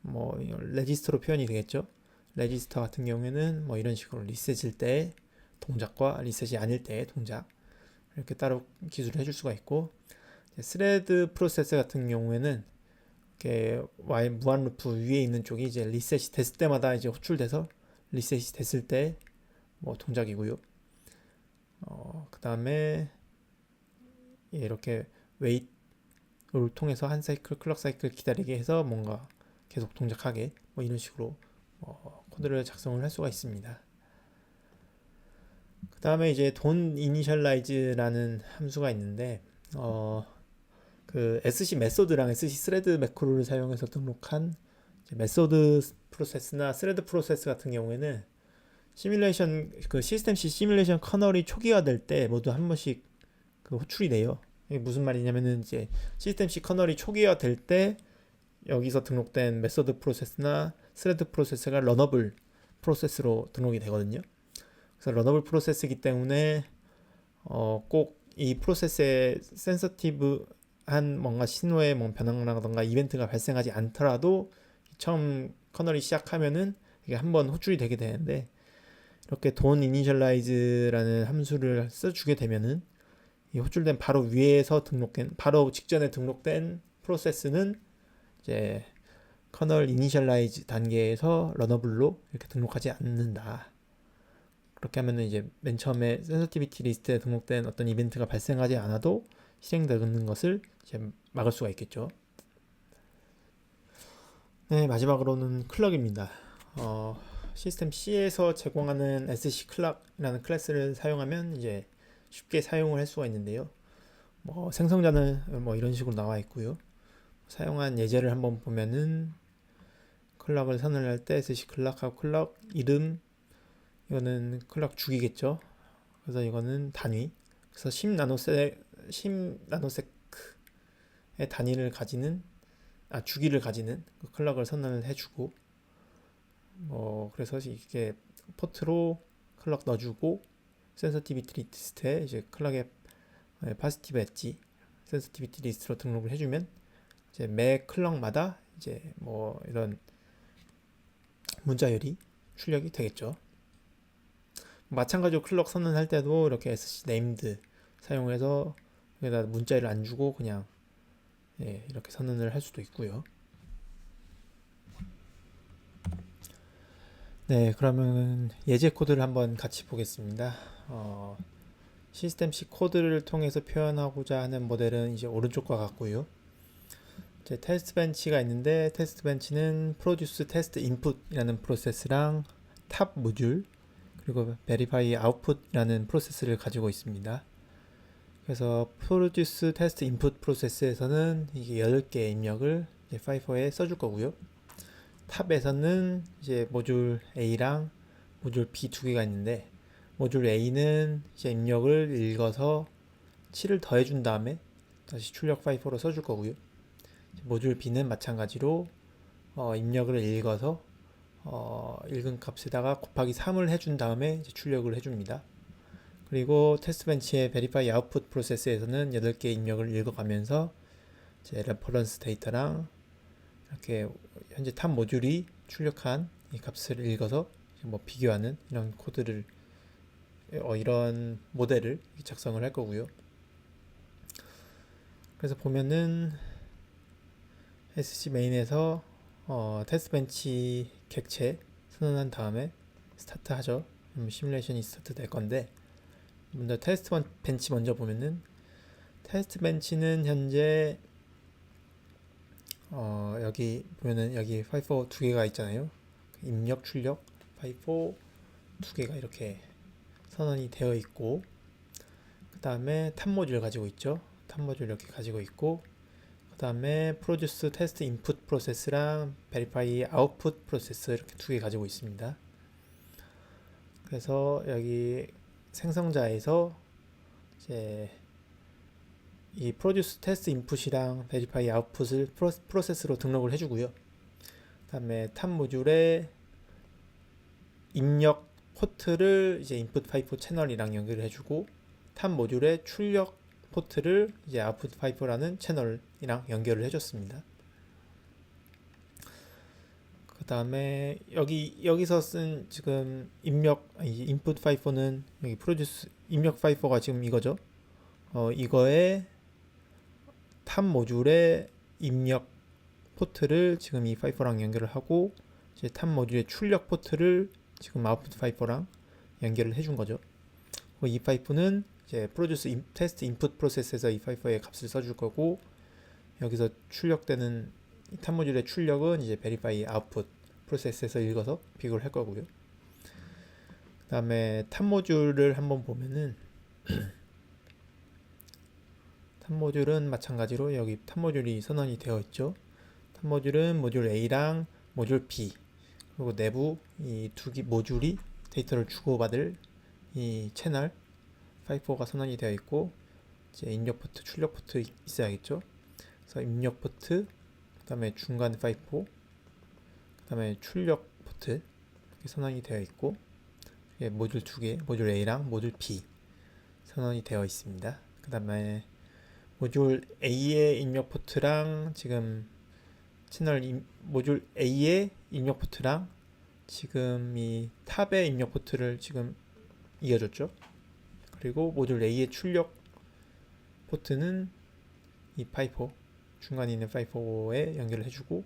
뭐 레지스터로 표현이 되겠죠. 레지스터 같은 경우에는 뭐 이런 식으로 리셋일 때 동작과 리셋이 아닐 때의 동작 이렇게 따로 기술을 해줄 수가 있고, 스레드 프로세스 같은 경우에는 이렇게 무한 루프 위에 있는 쪽이 이제 리셋이 됐을 때마다 이제 호출돼서 리셋이 됐을 때 뭐 동작이고요. 그 다음에 이렇게 웨이트를 통해서 한 사이클 클럭 사이클 기다리게 해서 뭔가 계속 동작하게 뭐 이런 식으로 코드를 작성을 할 수가 있습니다. 그 다음에 이제 돈 이니셜라이즈라는 함수가 있는데 그 SC 메소드랑 SC 스레드 매크로를 사용해서 등록한 메소드 프로세스나 스레드 프로세스 같은 경우에는 시뮬레이션 그 시스템 C 시뮬레이션 커널이 초기화될 때 모두 한 번씩 그 호출이 돼요. 이게 무슨 말이냐면은 이제 시스템 C 커널이 초기화될 때 여기서 등록된 메소드 프로세스나 스레드 프로세스가 러너블 프로세스로 등록이 되거든요. 그래서 러너블 프로세스이기 때문에 꼭 이 프로세스에 센서티브한 뭔가 신호의 뭐 변화라던가 이벤트가 발생하지 않더라도 처음 커널이 시작하면은 이게 한번 호출이 되게 되는데, 이렇게 돈 이니셜라이즈라는 함수를 써주게 되면은 이 호출된 바로 위에서 등록된 바로 직전에 등록된 프로세스는 이제 커널 이니셜라이즈 단계에서 러너블로 이렇게 등록하지 않는다. 그렇게 하면은 이제 맨 처음에 센서티비티 리스트에 등록된 어떤 이벤트가 발생하지 않아도 실행되는 것을 이제 막을 수가 있겠죠. 네, 마지막으로는 클럭입니다. 시스템 C에서 제공하는 SC 클럭이라는 클래스를 사용하면 이제 쉽게 사용을 할 수가 있는데요. 뭐 생성자는 뭐 이런 식으로 나와 있고요. 사용한 예제를 한번 보면은 클럭을 선언할 때 SC 클럭하고 클럭 이름, 이거는 클럭 주기겠죠. 그래서 이거는 단위. 그래서 10나노세크의 단위를 가지는 주기를 가지는 그 클럭을 선언을 해주고, 그래서 이게 포트로 클럭 넣어주고 센서티비티 리스트에 이제 클럭의 파지티브 엣지 센서티비티 리스트로 등록을 해주면 이제 매 클럭마다 이제 뭐 이런 문자열이 출력이 되겠죠. 마찬가지로 클럭 선언할 때도 이렇게 SC named 사용해서 여기다 문자를 안 주고 그냥 이렇게 선언을 할 수도 있고요. 네, 그러면 예제 코드를 한번 같이 보겠습니다. 시스템 C 코드를 통해서 표현하고자 하는 모델은 이제 오른쪽과 같고요. 이제 테스트 벤치가 있는데, 테스트 벤치는 produce test input이라는 프로세스랑 탑 모듈 그리고 verify output이라는 프로세스를 가지고 있습니다. 그래서 produce test input 프로세스에서는 이게 8개의 입력을 이제 파이퍼에 써줄 거고요. 탑에서는 이제 모듈 A랑 모듈 B 두 개가 있는데, 모듈 A는 이제 입력을 읽어서 7을 더해준 다음에 다시 출력 파이퍼로 써줄 거고요. 모듈 B는 마찬가지로 입력을 읽어서 읽은 값에다가 곱하기 3을 해준 다음에 이제 출력을 해줍니다. 그리고 테스트 벤치의 verify output 프로세스에서는 8개의 입력을 읽어가면서 이제 레퍼런스 데이터랑 이렇게 현재 탑 모듈이 출력한 이 값을 읽어서 뭐 비교하는 이런 코드를 이런 모델을 작성을 할 거고요. 그래서 보면은 SC 메인에서 테스트 벤치 객체 선언한 다음에 스타트 하죠. 시뮬레이션이 스타트 될 건데, 먼저 테스트 벤치 먼저 보면은 테스트 벤치는 현재 여기 보면은 여기 파이프 두 개가 있잖아요. 입력, 출력, 파이프 두 개가 이렇게 선언이 되어 있고, 그 다음에 탑 모듈 가지고 있죠. 탑 모듈 이렇게 가지고 있고, 그 다음에 프로듀스 테스트 인풋 프로세스랑 베리파이 아웃풋 프로세스 이렇게 두 개 가지고 있습니다. 그래서 여기 생성자에서 이제 이 프로듀스 테스트 인풋이랑 베리파이 아웃풋을 프로세스로 등록을 해주고요. 그 다음에 탑 모듈에 입력 포트를 이제 인풋 파이프 채널이랑 연결을 해주고, 탑 모듈의 출력 포트를 이제 아웃풋 파이프라는 채널이랑 연결을 해줬습니다. 그 다음에 여기서 쓴 지금 인풋 파이프는 여기 프로듀스 입력 파이프가 지금 이거죠. 이거에 탑 모듈의 입력 포트를 지금 이 파이프랑 연결을 하고, 이제 탑 모듈의 출력 포트를 지금 아웃풋 파이프랑 연결을 해준 거죠. 이 파이프는 이제 프로듀스 테스트 인풋 프로세스에서 이 파이프의 값을 써줄 거고, 여기서 출력되는 탑 모듈의 출력은 이제 베리파이 아웃풋 프로세스에서 읽어서 비교를 할 거고요. 그 다음에 탑 모듈을 한번 보면은 탑 모듈은 마찬가지로 여기 탑 모듈이 선언이 되어 있죠. 탑 모듈은 모듈 A랑 모듈 B, 그리고 내부 이 두 개 모듈이 데이터를 주고받을 이 채널 파이프가 선언이 되어 있고, 이제 입력 포트, 출력 포트 있어야겠죠. 그래서 입력 포트, 그다음에 중간 파이프, 그다음에 출력 포트 이렇게 선언이 되어 있고, 모듈 두 개, 모듈 A랑 모듈 B 선언이 되어 있습니다. 그다음에 모듈 A의 입력 포트랑 지금 모듈 A의 입력 포트랑 지금 이 탑의 입력 포트를 지금 이어줬죠. 그리고 모듈 A의 출력 포트는 이 파이프, 중간에 있는 파이프에 연결을 해주고,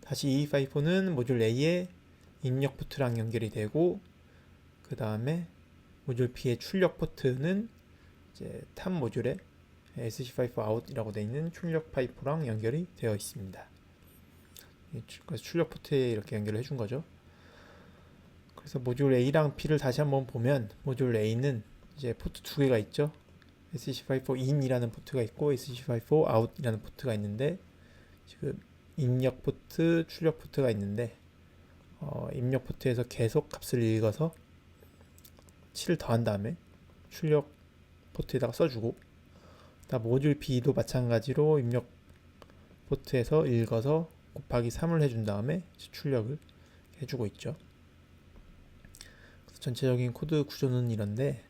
다시 이 파이프는 모듈 A의 입력 포트랑 연결이 되고, 그 다음에 모듈 B의 출력 포트는 이제 탑 모듈에 SC5 out이라고 되어 있는 출력 파이프랑 연결이 되어 있습니다. 그래서 출력 포트에 이렇게 연결을 해준 거죠. 그래서 모듈 A랑 B를 다시 한번 보면, 모듈 A는 이제 포트 두 개가 있죠. SC5 in이라는 포트가 있고 SC5 out이라는 포트가 있는데, 지금 입력 포트, 출력 포트가 있는데, 입력 포트에서 계속 값을 읽어서 7을 더한 다음에 출력 포트에다가 써주고, 모듈 B도 마찬가지로 입력 포트에서 읽어서 곱하기 3을 해준 다음에 출력을 해주고 있죠. 전체적인 코드 구조는 이런데,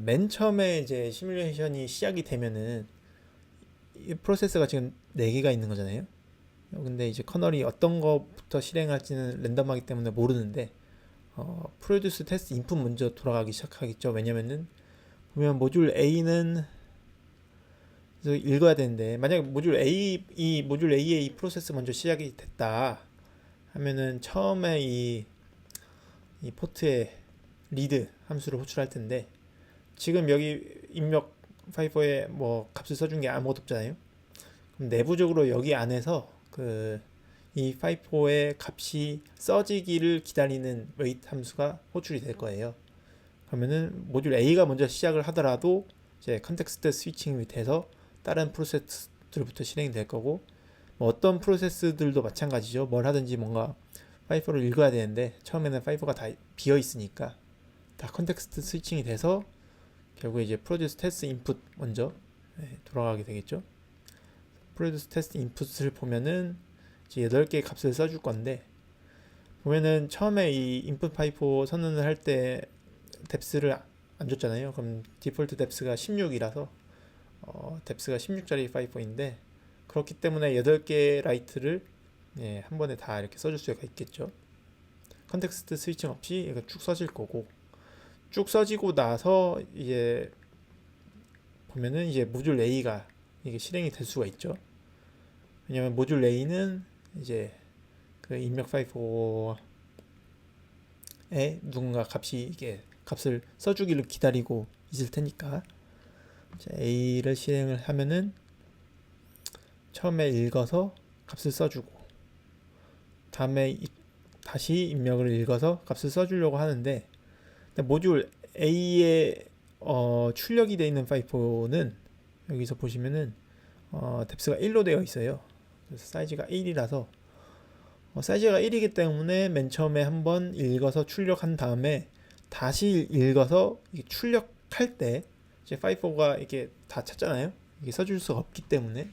맨 처음에 이제 시뮬레이션이 시작이 되면은 이 프로세스가 지금 4개가 있는 거잖아요. 근데 이제 커널이 어떤 거부터 실행할지는 랜덤하기 때문에 모르는데, 프로듀스 테스트 인풋 먼저 돌아가기 시작하겠죠. 왜냐면은 보면 모듈 A는 읽어야 되는데, 만약에 모듈 A의 이 프로세스 먼저 시작이 됐다 하면은 처음에 이 포트에 리드 함수를 호출할 텐데, 지금 여기 입력 파이프에 뭐 값을 써준 게 아무것도 없잖아요. 그럼 내부적으로 여기 안에서 이 파이프의 값이 써지기를 기다리는 wait 함수가 호출이 될 거예요. 그러면은 모듈 A가 먼저 시작을 하더라도 이제 컨텍스트 스위칭이 돼서 다른 프로세스들부터 실행이 될 거고, 뭐 어떤 프로세스들도 마찬가지죠. 뭘 하든지 뭔가 파이프를 읽어야 되는데 처음에는 파이프가 다 비어 있으니까 다 컨텍스트 스위칭이 돼서 결국에 이제 프로듀스 테스트 인풋 먼저 돌아가게 되겠죠. 프로듀스 테스트 인풋을 보면은 이제 8개의 값을 써줄 건데, 보면은 처음에 이 인풋 파이프 선언을 할 때 뎁스를 안 줬잖아요. 그럼 디폴트 뎁스가 16이라서 뎁스가 16짜리 파이프인데, 그렇기 때문에 8개 라이트를 한 번에 다 이렇게 써줄 수가 있겠죠. 컨텍스트 스위칭 없이 이거 쭉 써질 거고, 쭉 써지고 나서 이제 보면은 이제 모듈 A가 이게 실행이 될 수가 있죠. 왜냐면 모듈 A는 이제 그 입력 파이프에 누군가 이게 값을 써주기를 기다리고 있을 테니까, A를 실행을 하면은 처음에 읽어서 값을 써주고 다음에 다시 입력을 읽어서 값을 써주려고 하는데 모듈 A에 출력이 되어 있는 파이프는 여기서 보시면은 뎁스가 1로 되어 있어요. 그래서 사이즈가 1이라서 사이즈가 1이기 때문에 맨 처음에 한번 읽어서 출력한 다음에 다시 읽어서 출력할 때 이제 파이프가 이렇게 다 찼잖아요. 이게 써줄 수가 없기 때문에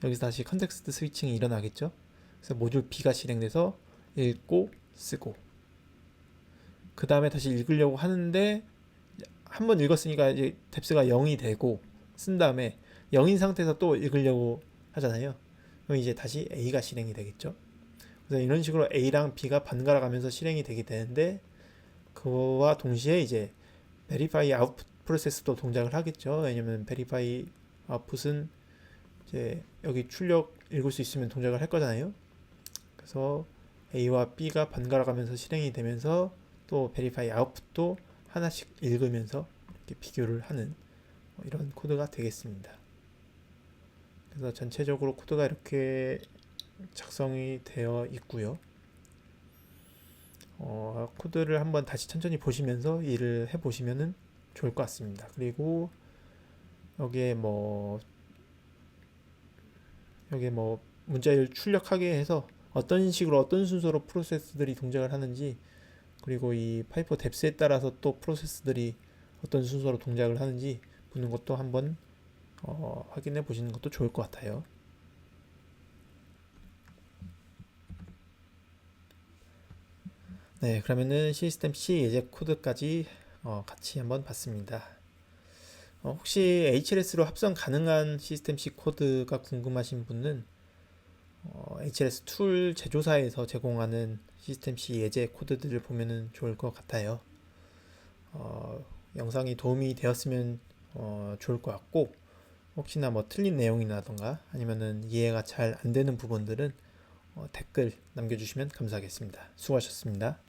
여기서 다시 컨텍스트 스위칭이 일어나겠죠. 그래서 모듈 B가 실행돼서 읽고 쓰고 그 다음에 다시 읽으려고 하는데 한번 읽었으니까 이제 뎁스가 0이 되고 쓴 다음에 0인 상태에서 또 읽으려고 하잖아요. 그럼 이제 다시 A가 실행이 되겠죠. 그래서 이런 식으로 A랑 B가 번갈아 가면서 실행이 되게 되는데 그와 동시에 이제 verify output 프로세스도 동작을 하겠죠. 왜냐면 verify output은 이제 여기 출력 읽을 수 있으면 동작을 할 거잖아요. 그래서 A와 B가 번갈아 가면서 실행이 되면서 또 verify output도 하나씩 읽으면서 이렇게 비교를 하는 이런 코드가 되겠습니다. 그래서 전체적으로 코드가 이렇게 작성이 되어 있고요. 코드를 한번 다시 천천히 보시면서 일을 해보시면 좋을 것 같습니다. 그리고 여기에 뭐 문자를 출력하게 해서 어떤 식으로 어떤 순서로 프로세스들이 동작을 하는지 그리고 이 파이프 뎁스에 따라서 또 프로세스들이 어떤 순서로 동작을 하는지 보는 것도 한번 확인해 보시는 것도 좋을 것 같아요. 네, 그러면은 시스템 C 예제 코드까지 같이 한번 봤습니다. 혹시 HLS로 합성 가능한 시스템 C 코드가 궁금하신 분은 HLS 툴 제조사에서 제공하는 시스템 C 예제 코드들을 보면 좋을 것 같아요. 영상이 도움이 되었으면 좋을 것 같고 혹시나 뭐 틀린 내용이라던가 아니면은 이해가 잘 안 되는 부분들은 댓글 남겨주시면 감사하겠습니다. 수고하셨습니다.